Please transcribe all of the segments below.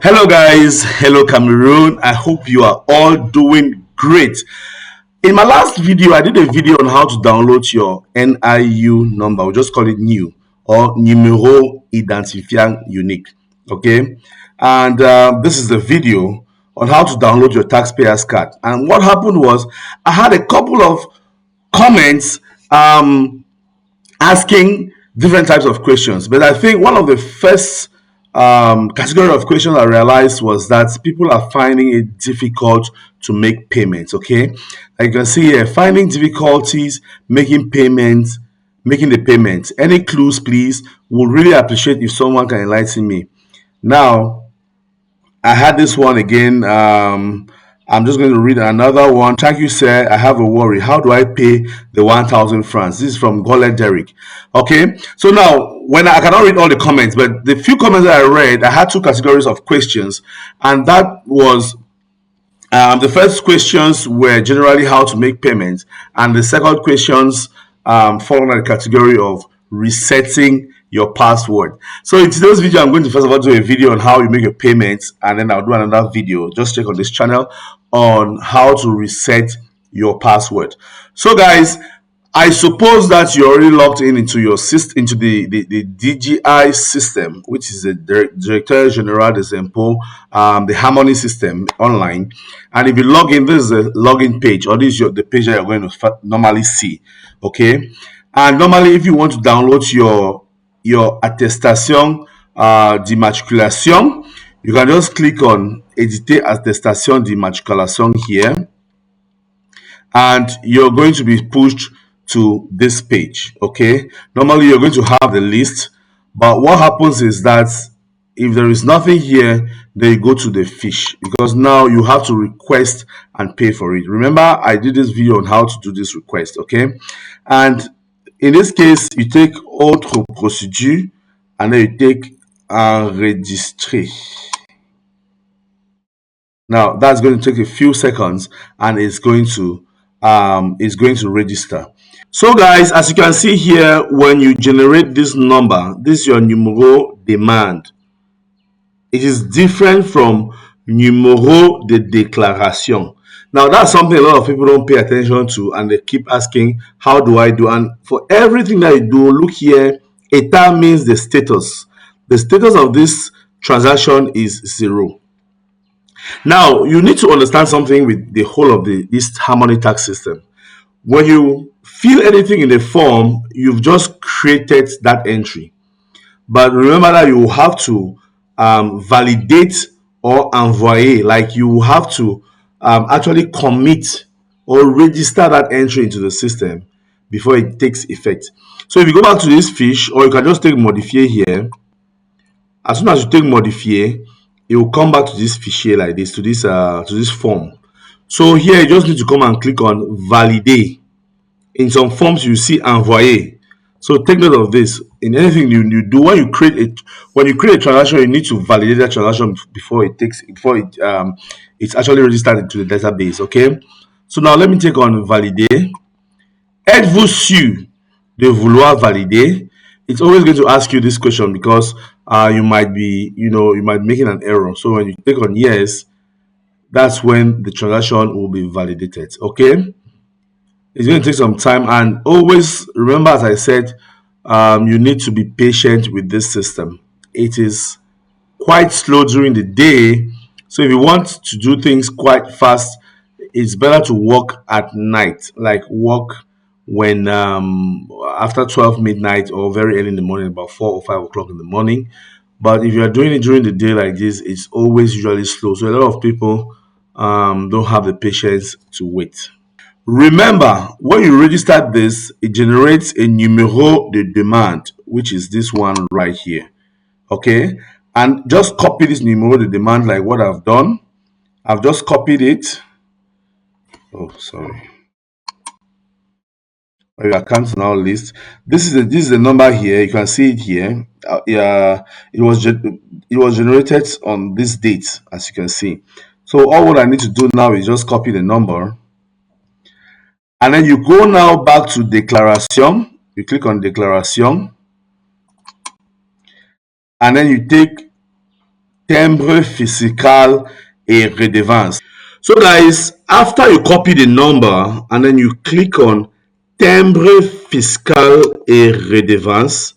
Hello, guys. Hello, Cameroon. I hope you are all doing great. In my last video, I did a video on how to download your NIU number. We just call it NIU or Numéro Identifiant Unique. Okay. And this is the video on how to download your taxpayer's card. And what happened was I had a couple of comments asking different types of questions. But I think one of the first category of questions I realized was that people are finding it difficult to make payments. Okay, like you can see here, finding difficulties making payments, making the payments. Any clues, please? Would really appreciate if someone can enlighten me. Now, I had this one again. I'm just going to read another one. Thank you, sir. I have a worry. How do I pay the 1,000 francs? This is from Gole Derek. Okay. So now, when I cannot read all the comments, but the few comments that I read, I had two categories of questions, and that was the first questions were generally how to make payments, and the second questions fall under the category of resetting your password. So in today's video, I'm going to first of all do a video on how you make your payments, and then I'll do another video. Just check on this channel on how to reset your password. So guys, I suppose that you're already logged in into your system, into the DGI system, which is the Directeur General des Impôts, the Harmony system online. And if you log in, this is the login page, or this is the page that you're going to normally see. Okay. And normally, if you want to download your attestation d'immatriculation, you can just click on Éditer attestation d'immatriculation here, and you're going to be pushed to this page. Okay, normally you're going to have the list, but what happens is that if there is nothing here, then you go to the fiche, because now you have to request and pay for it. Remember, I did this video on how to do this request. Okay, and in this case, you take autre procédure and then you take enregistrer. Now that's going to take a few seconds, and it's going to register. So guys, as you can see here, when you generate this number, this is your numéro demande. It is different from numéro de déclaration. Now that's something a lot of people don't pay attention to, and they keep asking, how do I do? And for everything that you do, look here, état means the status. The status of this transaction is 0. Now, you need to understand something with the whole of this Harmony tax system. When you fill anything in the form, you've just created that entry. But remember that you have to validate or envoyer, like you have to actually commit or register that entry into the system before it takes effect. So if you go back to this fiche, or you can just take modifier here, as soon as you take modifier, it will come back to this fichier like this, to this form. So here you just need to come and click on valider. In some forms you see envoyer. So take note of this. In anything you do, when you create a transaction, you need to validate that transaction before it's actually registered into the database. Okay. So now let me take on valider. Êtes-vous sûr de vouloir valider? It's always going to ask you this question, because you might be making an error. So when you click on yes, that's when the transaction will be validated. Okay, it's going to take some time, and always remember, as I said, you need to be patient with this system. It is quite slow during the day, so if you want to do things quite fast, it's better to work at night, like work when after 12 midnight or very early in the morning, about 4 or 5 o'clock in the morning. But if you are doing it during the day like this, it's always usually slow. So a lot of people don't have the patience to wait. Remember, when you register this, it generates a numéro de demande, which is this one right here. Okay, and just copy this numéro de demande like what I've done. I've just copied it. Oh, sorry. Your account now list. This is the number here. You can see it here. It was generated on this date, as you can see. So all what I need to do now is just copy the number, and then you go now back to declaration. You click on declaration, and then you take timbre fiscal et redevance. So guys, after you copy the number and then you click on timbre fiscal et redevance,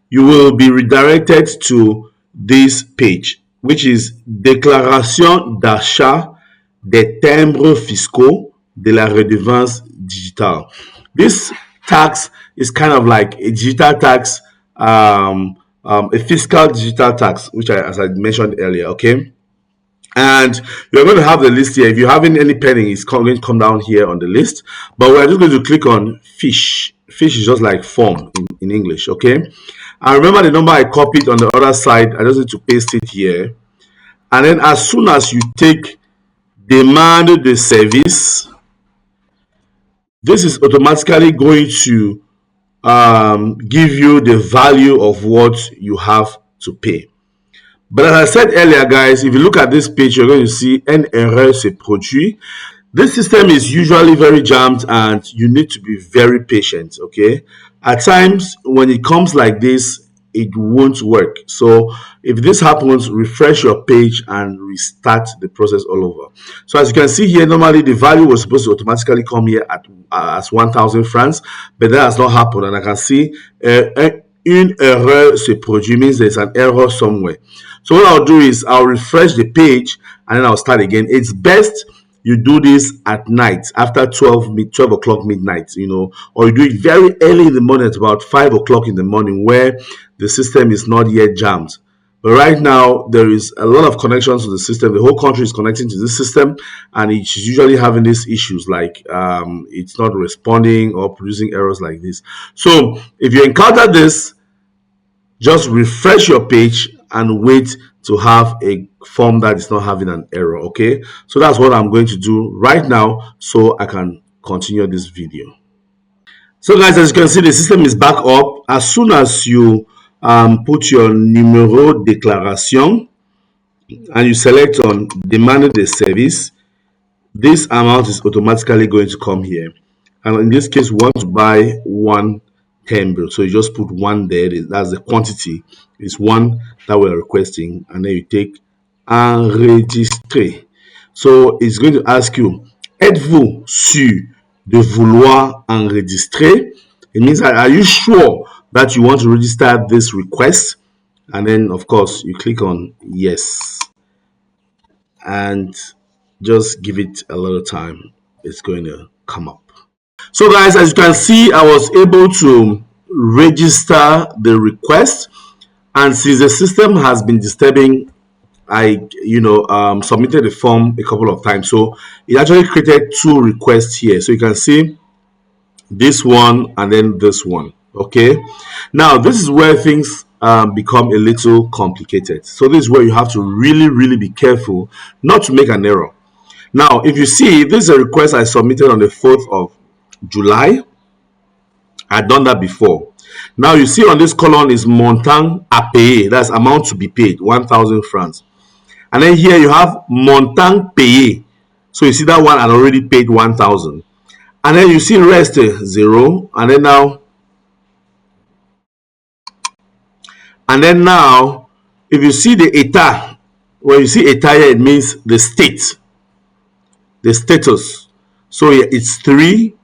you will be redirected to this page, which is déclaration d'achat des timbres fiscaux de la redevance digitale. This tax is kind of like a digital tax, a fiscal digital tax, which as I mentioned earlier, okay? And you're going to have the list here. If you're having any pending, it's going to come down here on the list. But we're just going to click on fish. Fish is just like form in English, okay? And remember the number I copied on the other side. I just need to paste it here. And then as soon as you take demand de service, this is automatically going to give you the value of what you have to pay. But as I said earlier, guys, if you look at this page, you're going to see une erreur se produit. This system is usually very jammed and you need to be very patient, okay? At times, when it comes like this, it won't work. So if this happens, refresh your page and restart the process all over. So as you can see here, normally the value was supposed to automatically come here at as 1,000 francs, but that has not happened. And I can see une erreur se produit means there's an error somewhere. So what I'll do is I'll refresh the page and then I'll start again. It's best you do this at night after 12 o'clock midnight, you know, or you do it very early in the morning at about 5 o'clock in the morning where the system is not yet jammed. But right now there is a lot of connections to the system. The whole country is connecting to this system and it's usually having these issues like it's not responding or producing errors like this. So if you encounter this, just refresh your page and wait to have a form that is not having an error. Okay, so that's what I'm going to do right now so I can continue this video. So guys, as you can see, the system is back up. As soon as you put your numéro déclaration and you select on demand de service, this amount is automatically going to come here. And in this case, we want to buy one timbre, so you just put one there. That's the quantity. It's one that we're requesting, and then you take enregistrer. So it's going to ask you, êtes-vous sûr de vouloir enregistrer? It means, are you sure that you want to register this request? And then of course you click on yes and just give it a little time. It's going to come up. So guys, as you can see, I was able to register the request, and since the system has been disturbing, I submitted the form a couple of times. So it actually created two requests here. So you can see this one and then this one. Okay, now this is where things become a little complicated. So this is where you have to really be careful not to make an error. Now if you see, this is a request I submitted on the 4th of July. I'd done that before. Now you see on this column is montant à payer, that's amount to be paid, 1,000 francs. And then here you have montant payé. So you see that one had already paid 1,000. And then you see rest 0. And then now, if you see the état, when you see état here, it means the state, the status. So it's 3.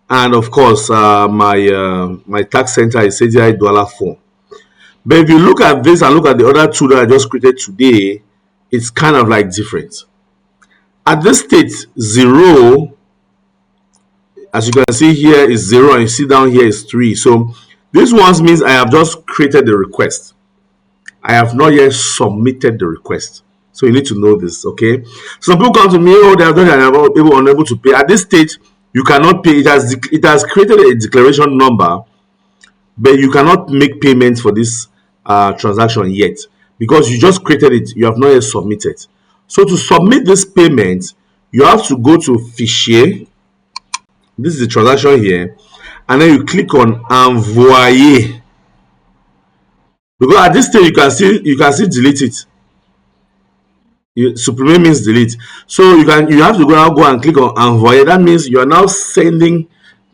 And of course, my tax center is CDI $4. But if you look at this and look at the other two that I just created today, it's kind of like different. At this state 0, as you can see here is 0, and you see down here is 3. So this one means I have just created the request. I have not yet submitted the request. So you need to know this, okay? Some people come to me, oh, they are done and are unable to pay. At this stage, you cannot pay. It has created a declaration number, but you cannot make payments for this transaction yet because you just created it. You have not yet submitted. So to submit this payment, you have to go to Fichier. This is the transaction here, and then you click on Envoyer. Because at this stage you can still delete it. Supprimer means delete. So you have to go and click on Envoyer. That means you are now sending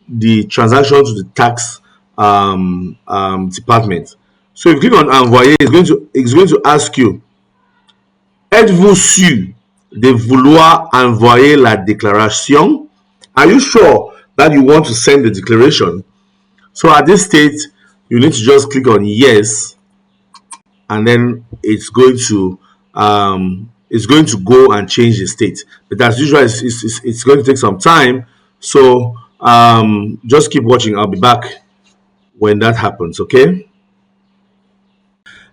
the transaction to the tax department. So if you click on Envoyer, it's going to ask you Êtes-vous sûr de vouloir envoyer la déclaration? Are you sure that you want to send the declaration? So at this state, you need to just click on yes, and then it's going to go and change the state. But as usual, it's going to take some time. So just keep watching. I'll be back when that happens. Okay.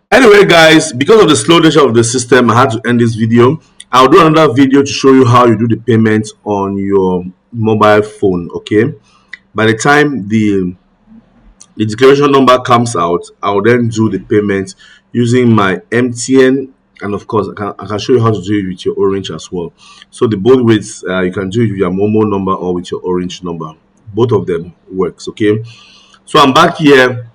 Anyway, guys, because of the slow nature of the system, I had to end this video. I'll do another video to show you how you do the payment on your mobile phone. Okay. By the time the declaration number comes out, I'll then do the payment using my MTN, and of course I can show you how to do it with your Orange as well. So the both ways, you can do it with your Momo number or with your Orange number. Both of them works. Okay, so I'm back here,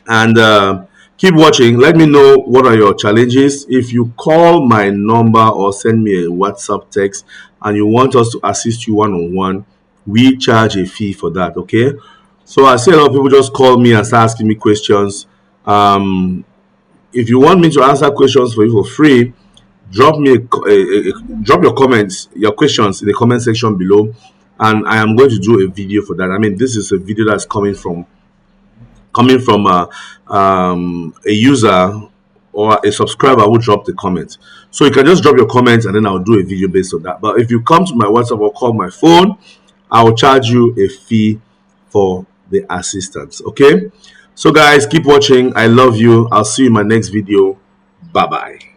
and keep watching. Let me know what are your challenges. If you call my number or send me a WhatsApp text and you want us to assist you one-on-one, we charge a fee for that. Okay, so I see a lot of people just call me and start asking me questions. If you want me to answer questions for you for free, drop me drop your comments, your questions in the comment section below, and I am going to do a video for that. I mean, this is a video that's coming from a user or a subscriber who dropped the comment. So you can just drop your comments and then I'll do a video based on that. But if you come to my WhatsApp or call my phone, I will charge you a fee for the assistance. Okay, so guys, keep watching. I love you. I'll see you in my next video. Bye bye.